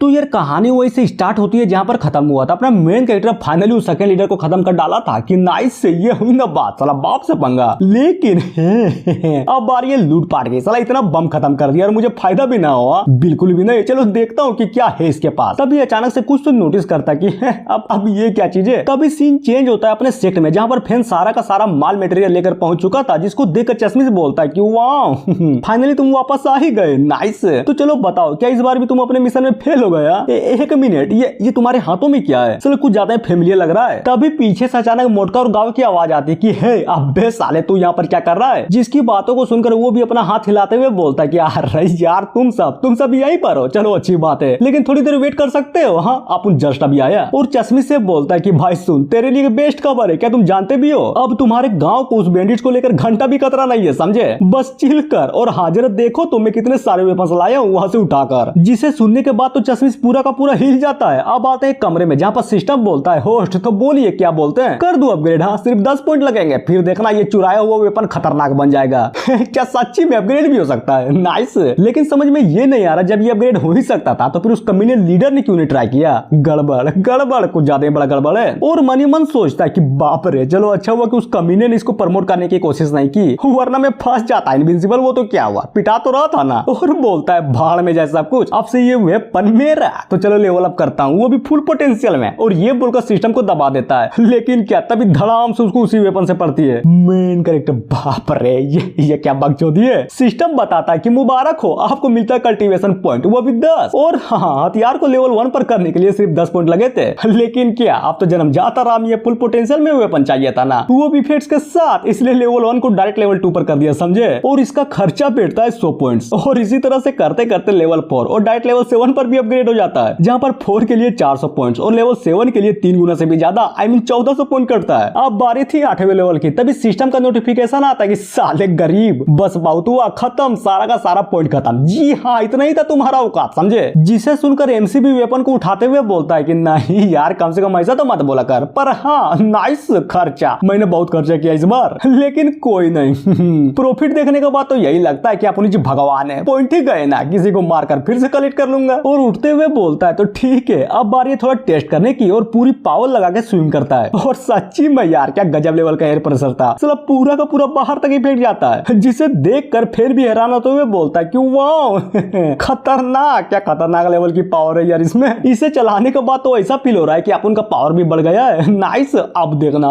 तो यार कहानी वही से स्टार्ट होती है जहां पर खत्म हुआ था। अपना मेन कैरेक्टर फाइनली उस सेकंड लीडर को खत्म कर डाला था कि नाइस से ये हुई ना बात, साला बाप से पंगा। लेकिन अब बार ये लूट पाट गई, साला इतना बम खत्म कर दिया और मुझे फायदा भी ना हुआ, बिल्कुल भी नहीं। चलो देखता हूँ कि क्या है इसके पास। तभी अचानक से कुछ तो नोटिस करता कि अब ये क्या चीज है। तभी सीन चेंज होता है अपने सेक्ट में जहां पर फैन सारा का सारा माल मटेरियल लेकर पहुंच चुका था, जिसको देखकर चश्मे से बोलता है कि वाह फाइनली तुम वापस आ ही गए, नाइस। तो चलो बताओ क्या इस बार भी तुम अपने मिशन में फेल हो गया? एक मिनट, ये तुम्हारे हाथों में क्या है? चलो कुछ ज्यादा फेमिलियर लग रहा है। तभी पीछे से अचानक मोटका और गाँव की आवाज आती है कि हे अबे साले तू यहाँ पर क्या कर रहा है? जिसकी बातों को सुनकर वो भी अपना हाथ हिलाते हुए बोलता है कि यार तुम सब यहीं पर हो, चलो अच्छी बात है, लेकिन थोड़ी देर वेट कर सकते हो? हाँ अपन जस्ट अभी आया। और चश्मे से बोलता है कि भाई सुन, तेरे लिए बेस्ट खबर है, क्या तुम जानते भी हो अब तुम्हारे गांव को उस बैंडिट को लेकर घंटा भी खतरा नहीं है, समझे? बस चिल कर और हाजिर देखो तो मैं कितने सारे वेपन्स लाया हूँ वहां से उठाकर। जिसे सुनने के बाद तो चश्मे पूरा का पूरा हिल जाता है। अब आते हैं कमरे में जहाँ पर सिस्टम बोलता है होस्ट तो बोलिए क्या बोलते हैं? कर दो अपग्रेड, हाँ सिर्फ 10 पॉइंट लगेंगे, फिर देखना ये चुराया हुआ वेपन खतरनाक बन जाएगा। क्या सच्ची में अपग्रेड भी हो सकता है? नाइस। लेकिन समझ में ये नहीं आ रहा, जब ये अपग्रेड हो ही सकता था तो फिर उस कमीने लीडर ने क्यों नहीं ट्राई किया? गड़बड़ कुछ ज्यादा बड़ा गड़बड़ है। और मन ही मन सोचता है कि बाप रे, चलो अच्छा हुआ कि उस कमीने ने इसको प्रमोट करने की कोशिश नहीं की, वरना मैं फंस जाता इनविंसिबल। वो तो क्या हुआ, पिटा तो रहा था ना। और बोलता है भाड़ में जैसा कुछ, अब से ये वेपन मेरा, तो चलो लेवल अप करता हूँ, वो भी फुल पोटेंशियल में। और ये बोलकर सिस्टम को दबा देता है। लेकिन क्या तभी धड़ाम से उसको उसी वेपन से पड़ती है मेन कैरेक्टर। बाप रे, ये क्या बकचोदी है। सिस्टम बताता है कि मुबारक हो, आपको मिलता है कल्टीवेशन पॉइंट, वो भी 10। और हाँ, हथियार को लेवल 1 पर करने के लिए सिर्फ 10 पॉइंट लगे थे। लेकिन क्या अब तो जन्म जाता राम, ये फुल पोटेंशियल में वेपन चाहिए था ना, वो भी फेट्स के साथ, इसलिए लेवल 1 को डायरेक्ट लेवल 2 पर कर दिया, समझे? और इसका खर्चा बैठता है 100 पॉइंट्स। और इसी तरह से करते करते लेवल 4 और डायरेक्ट लेवल 7 पर भी अपग्रेड हो जाता है, जहां पर 4 के लिए 400 पॉइंट्स और लेवल 7 के लिए 3 गुना से भी ज्यादा, 1400 पॉइंट करता है। अब बारी थी 8वें लेवल की। तभी सिस्टम का नोटिफिकेशन आता है कि साले गरीब, बस बहुत हुआ, खत्म, सारा का सारा पॉइंट खत्म। जी हाँ, इतना ही था तुम्हारा औकात, समझे? जिसे सुनकर एमसी भी वेपन को उठाते हुए बोलता है कि नहीं यार, कम से कम ऐसा तो मत बोला कर। पर हाँ नाइस खर्चा, मैंने बहुत खर्चा किया इस बार, लेकिन कोई नहीं। प्रॉफिट देखने के बाद तो यही लगता है कि अपनी जी भगवान है, पॉइंट ही गए ना, किसी को मारकर फिर से कलेक्ट कर लूंगा। और उठते हुए बोलता है तो ठीक है, अब बारी थोड़ा टेस्ट करने की, और पूरी पावर लगा के स्विम करता है। और सच्ची में यार क्या गजब लेवल का एयर प्रेशर था, साला पूरा का पूरा बाहर तक ही फेंक जाता है। जिसे देखकर फिर भी हैरान होते हुए बोलता है कि वाह खतरनाक, क्या खतरनाक लेवल की पावर है यार इसमें। इसे चलाने के बाद तो ऐसा फील हो रहा है कि अपन का पावर भी बढ़ गया है। नाइस। अब देखना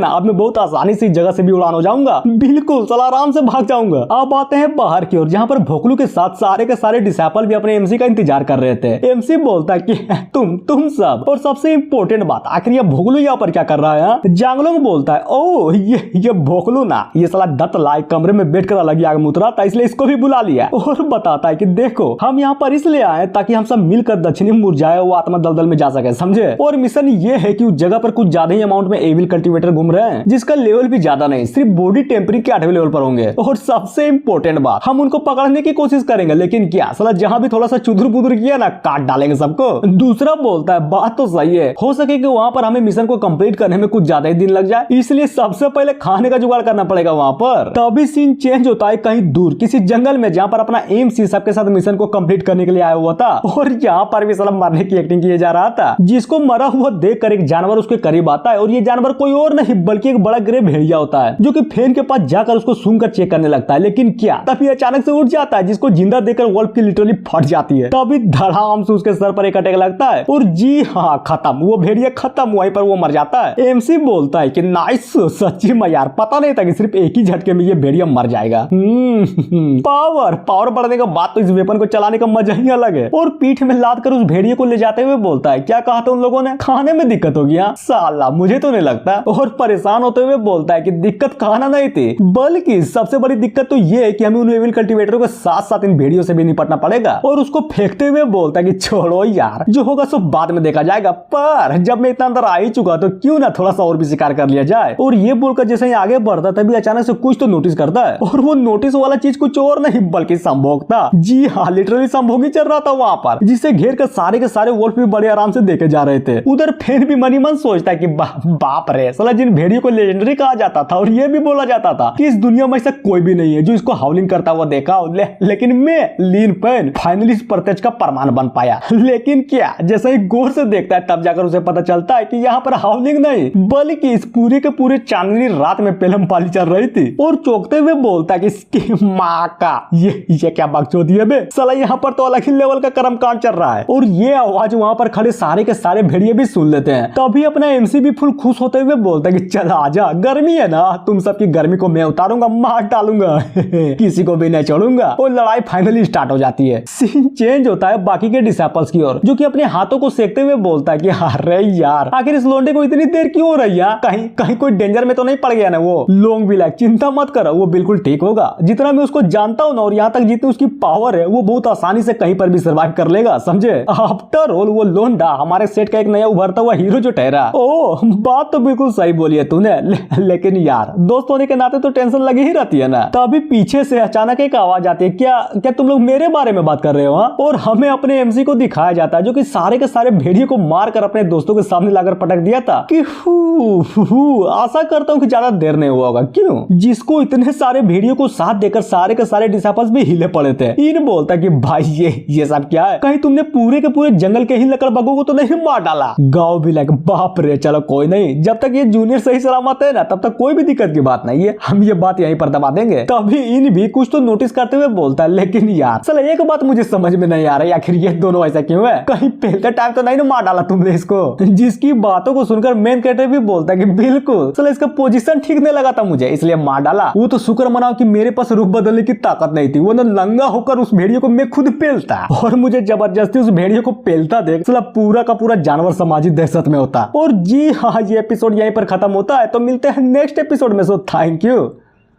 अब मैं बहुत आसानी से इस जगह से भी उड़ान हो जाऊंगा, बिल्कुल साला आराम से भाग जाऊंगा। अब आते हैं बाहर की ओर, जहाँ पर भोकलू के साथ सारे के सारे डिसाइपल भी अपने एमसी का इंतजार कर रहे थे। एमसी बोलता है कि तुम सब, और सबसे इंपॉर्टेंट बात, आखिर ये भोकलू यहाँ पर क्या कर रहा है? जांगलोंग बोलता है ओ ये भोकलू ना, ये साला दत्त लाइक कमरे में बैठकर अलग आग मुतरा था, इसलिए इसको भी बुला लिया। और बताता है कि देखो हम यहाँ पर इसलिए आए ताकि हम सब मिलकर दक्षिणी मुरझाए वो आत्मा दलदल में जा सके, समझे? और मिशन ये है कि उस जगह पर कुछ ज्यादा ही अमाउंट में एविल कल्टीवेटर घूम रहे हैं, जिसका लेवल भी ज्यादा नहीं, सिर्फ बॉडी टेम्परिंग के 8वें लेवल पर होंगे। और सबसे इंपॉर्टेंट बात, हम उनको पकड़ने की कोशिश करेंगे, लेकिन क्या साला जहां भी थोड़ा सा चुदुर बुदुर किया ना, काट डालेंगे सबको। दूसरा बोलता है बात तो सही है, हो सके कि वहां पर हमें मिशन को कंप्लीट करने में कुछ ज्यादा ही दिन लग जाए, इसलिए सबसे पहले खाने का जुगाड़ करना पड़ेगा वहां पर। तभी सीन चेंज होता है कहीं दूर किसी जंगल में, जहां पर अपना एमसी सबके साथ मिशन को कंप्लीट करने के लिए आया हुआ था। और यहाँ पर भी साला मरने की एक्टिंग किए जा रहा था, जिसको मरा हुआ देखकर एक जानवर उसके करीब आता है। और ये जानवर कोई और नहीं बल्कि एक बड़ा ग्रे भेड़िया होता है, जो कि फैन के पास जाकर उसको सूंघ कर चेक करने लगता है। लेकिन क्या तभी अचानक से उठ जाता है, जिसको जिंदा देखकर वॉल्फ की लिटरली फट जाती है। तभी धड़ाम से उसके सर पर एक अटैक लगता है, और जी हाँ खत्म, वो भेड़िया खत्म, वहीं पर वो मर जाता है। एमसी बोलता है कि नाइस, सच्ची में यार पता नहीं था कि सिर्फ एक ही झटके में ये भेड़िया मर जाएगा। पावर बढ़ने के बाद तो इस वेपन को चलाने का मजा ही अलग है। और पीठ में लाद कर उस भेड़िए को ले जाते हुए बोलता है क्या कहा था उन लोगों ने, खाने में दिक्कत होगी? साला मुझे तो नहीं लगता। और परेशान होते हुए बोलता है कि दिक्कत खाना नहीं थी, बल्कि सबसे बड़ी दिक्कत तो ये है कि हमें उन एविल कल्टीवेटरों के साथ साथ इन भेड़ियों से भी निपटना पड़ेगा। और उसको फेंकते हुए बोलता है कि छोड़ो यार, जो होगा सब बाद में देखा जाएगा, पर जब मैं इतना अंदर आ ही चुका तो क्यों ना थोड़ा सा और भी शिकार कर लिया जाए। और ये बोलकर जैसे ही आगे बढ़ता तभी अचानक से कुछ तो नोटिस करता है, और वो नोटिस वाला चीज कुछ और नहीं बल्कि संभोग था। जी हाँ, लिटरली संभोग ही चल रहा था वहां पर, जिसे घेर कर सारे के सारे वोल्फ भी बड़े आराम से देखे जा रहे थे। उधर फैन भी मनी मन सोचता है कि बाप रे, साला जिन भेड़ियों को लेजेंडरी कहा जाता था और ये भी बोला जाता था कि इस दुनिया में ऐसा कोई भी नहीं है जो इसको हाउलिंग करता हुआ देखा। लेकिन मैं लीन फैन फाइनली इस प्रत्यक्ष का प्रमाण इंसान बन पाया। लेकिन क्या जैसे ही गौर से देखता है तब जाकर उसे पता चलता है कि यहाँ पर हाउलिंग नहीं बल्कि इस पूरे के पूरे चांदनी रात में पेलम पाली चल रही थी। और चौंकते हुए बोलता है कि इसकी माँ का ये क्या बकचोदी है बे, साला यहाँ पर तो अलग ही लेवल का कर्मकांड चल रहा है। और ये आवाज वहाँ पर खड़े सारे के सारे भेड़िए भी सुन लेते हैं। तभी अपना एमसी भी फुल खुश होते हुए बोलता है कि चल आजा, गर्मी है ना, तुम सबकी गर्मी को मैं उतारूंगा, मार डालूंगा किसी को भी नहीं छोड़ूंगा। और लड़ाई फाइनली स्टार्ट हो जाती है। सीन चेंज होता है बाकी के डिसाइपल्स की ओर, जो कि अपने हाथों को सेकते हुए बोलता है कि अरे यार आखिर इस लोंडे को इतनी देर क्यों हो रही है, कहीं कहीं कोई डेंजर में तो नहीं पड़ गया ना। वो लोंग भी लाइक चिंता मत करो, वो बिल्कुल ठीक होगा। जितना मैं उसको जानता हूँ ना, और यहाँ तक जितनी उसकी पावर है, वो बहुत आसानी से कहीं पर भी सर्वाइव कर लेगा, समझे। आफ्टर ऑल वो लोंडा हमारे सेट का एक नया उभरता हुआ हीरो जो ठहरा। ओ बात तो बिल्कुल सही बोली है तूने, लेकिन यार दोस्त होने के नाते तो टेंशन लगी ही रहती है ना। तभी पीछे से अचानक एक आवाज आती है, क्या क्या तुम लोग मेरे बारे में बात कर रहे हो? और हमें अपने एमसी को दिखाया जाता है जो कि सारे के सारे भेड़िए को मारकर अपने दोस्तों के सामने लाकर पटक दिया था कि आशा करता हूँ कि ज्यादा देर नहीं हुआ होगा। क्यों? जिसको इतने सारे भेड़ियों को साथ देकर सारे के सारे डिसाइपल्स भी हिले पड़े थे। इन बोलता कि भाई ये सब क्या है, कहीं तुमने पूरे के पूरे जंगल के ही लकड़बग्गों को तो नहीं मार डाला? गाँव भी लाइक बाप रे, चलो कोई नहीं, जब तक ये जूनियर सही सलामत है ना तब तक कोई भी दिक्कत की बात नहीं है, हम ये बात यहीं पर दबा देंगे। तभी इन भी कुछ तो नोटिस करते हुए बोलता है, लेकिन यार चलो एक बात मुझे समझ में नहीं आ रही, आखिर ये दोनों ऐसा क्यों है? कहीं पहले टाइम तो नहीं ना मार डाला तुमने इसको? जिसकी बातों को सुनकर मेन कैरेक्टर भी बोलता है कि बिल्कुल, चलो इसका पोजीशन ठीक नहीं लगा था मुझे इसलिए मार डाला। वो तो शुक्र मनाओ कि मेरे पास रूप बदलने की ताकत नहीं थी, वो ना लंगा होकर उस भेड़िए को मैं खुद पेलता और मुझे जबरदस्ती उस भेड़िए को पेलता देख चला पूरा का पूरा जानवर समाज ही दहशत में होता। और जी हाँ, ये एपिसोड यहीं पर खत्म होता है, तो मिलते हैं नेक्स्ट एपिसोड में। So thank you.